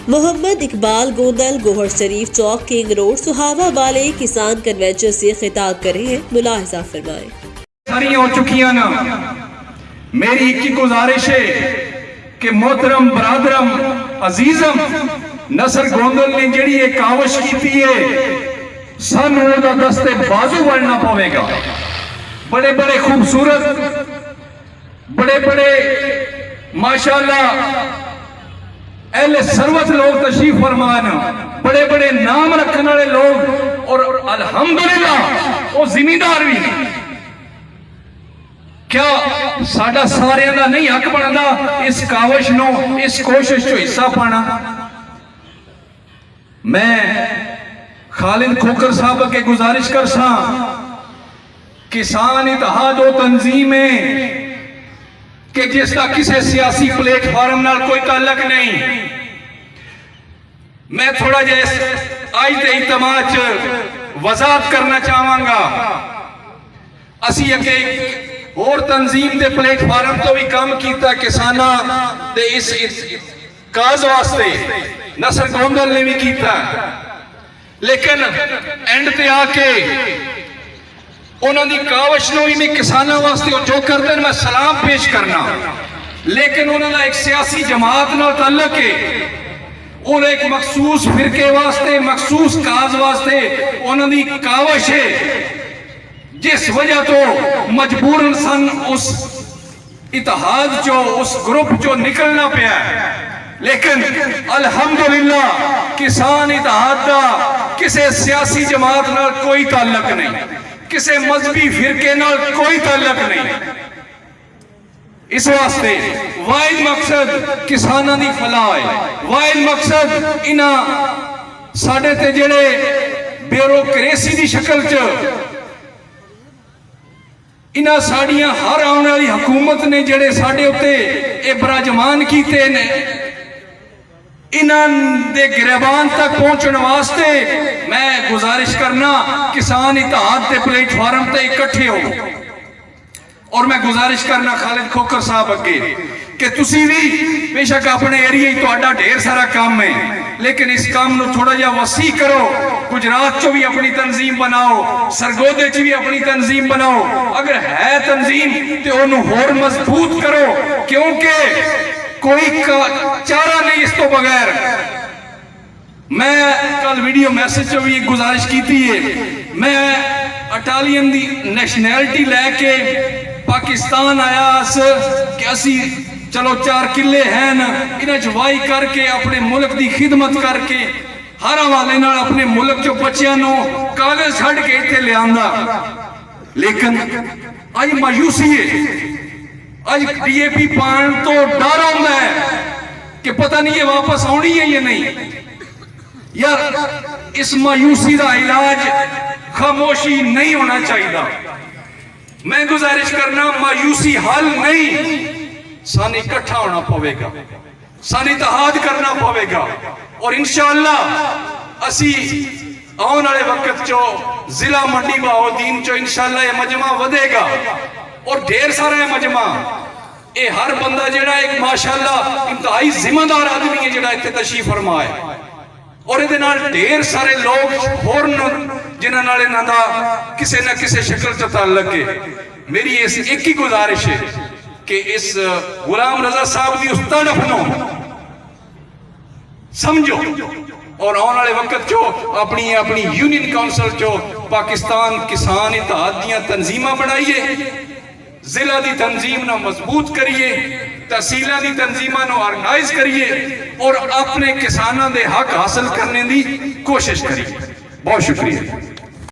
मोहम्मद इकबाल गोंदल गोहर शरीफ चौक king road सुहावा वाले किसान convention से खिताब कर रहे हैं। मुलाहिजा फरमाएं। सारी हो चुकी ना, मेरी एक ही गुजारिश है कि मोहतरम बरादरम अजीजम नसर गोंदल ने जी एक कावश की है, सानू दस्ते बाजू बढ़ना पवेगा। बड़े बड़े खूबसूरत, बड़े बड़े माशाअल्लाह अहले सरवत लोग तशरीफ फरमान, बड़े बड़े नाम रखने वाले लोग, और अल्हम्दुलिल्लाह वो जिम्मेदार भी। क्या साडा सारियां दा नहीं हक बनता इस कावश नो, इस कोशिश चो हिस्सा पाना? मैं खालिद खोकर साहब के गुजारिश कर सा, किसान इत्तेहाद वो तंजीम है कि जिसका किसी सियासी प्लेटफॉर्म नाल कोई ताल्लुक नहीं। मैं थोड़ा जिहा आज के इज्तिमा च वजाहत करना चाहांगा। असी अगे और तंजीम के प्लेटफॉर्म तो भी काम किया किसाना दे इस काज वास्ते, नसर गोंदल ने भी किया, लेकिन एंड ते आके उन्होंने कावश नो भी किसानों वास्ते जो करते हैं मैं सलाम पेश करना, लेकिन उन्होंने एक सियासी जमात नाल ताल्लुक है, और एक मखसूस फिरके वास्ते, मखसूस काज वास्ते उन्होंने कावश है, जिस वजह तो मजबूरन सन उस इत्तेहाद चो, उस ग्रुप चो निकलना पाया। लेकिन अल्हम्दुलिल्लाह किसान इत्तेहाद का किसी सियासी जमात नाल कोई ताल्लुक नहीं, किसी मजहबी फिरके नाल कोई ताल्लुक नहीं। इस वास्ते वाहिद मकसद किसानां दी फलाह है, वाहिद मकसद इन्हां साडे ते जेड़े ब्यूरोक्रेसी दी शक्ल च इन्हां साड़ियां हर आने वाली हुकूमत ने जेड़े साडे उत्ते ये बराजमान कीते ने, इन्हां दे गिरबान तक पहुंचने वास्ते मैं गुजारिश करना किसान इत्तेहाद के प्लेटफॉर्म ते इकट्ठे हो। और मैं गुजारिश करना खालिद खोकर साहब अगे कि तुसी भी बेशक अपने एरिया ही तो ढेर सारा काम है, लेकिन इस काम को थोड़ा जा वसी करो। गुजरात चो भी अपनी तंजीम बनाओ, सरगोदे च भी अपनी तंजीम बनाओ, अगर है तंजीम तो उन्होंने होर मजबूत करो, क्योंकि कोई चारा नहीं इस तो बगैर। मैं कल वीडियो मैसेज भी एक गुजारिश की थी है, मैं इटालियन दी नैशनैलिटी लैके पाकिस्तान आया कि असी चलो 4 किले हैं इन्हें चवाई करके अपने मुल्क की खिदमत करके हर हवाले नाल अपने मुल्क चो बच्चों को कागज छड़ के इत्थे लिया। लेकिन अज मायूसी है, अज DAP पान तो डर आता है कि पता नहीं ये वापस आनी है या नहीं। यार इस मायूसी का इलाज खामोशी नहीं होना चाहिए। मैं गुजारिश करना मायूसी हल नहीं, सान इकट्ठा होना पवेगा, सान इत्तेहाद करना पवेगा, और इंशाअल्लाह असी आने वाले वक्त चो जिला मंडी बहाउद्दीन चो इंशाअल्लाह ये मजमा वधेगा, और ढेर सारा है मजमा। ये हर बंदा जेड़ा एक माशाअल्लाह इंतहाई जिम्मेदार आदमी है जेड़ा इत्थे तशरीफ फरमा है, और ये ढेर सारे लोग होर जिन्हां नाल इन्हां दा किसी न किसी शक्ल च ताल्लुक है। मेरी इस एक ही गुजारिश है कि इस गुलाम रजा साहब की उस तड़फ नो समझो, और आने वाले वक्त चो अपनी अपनी यूनियन काउंसिल चो पाकिस्तान किसान इत्तेहाद दियां तंजीमां बनाइए, जिला की तंजीम ना मजबूत करिए, तहसीलों की तंजीमां नो ऑर्गेनाइज करिए, और अपने किसानों के हक हासिल करने की कोशिश करिए। बहुत शुक्रिया।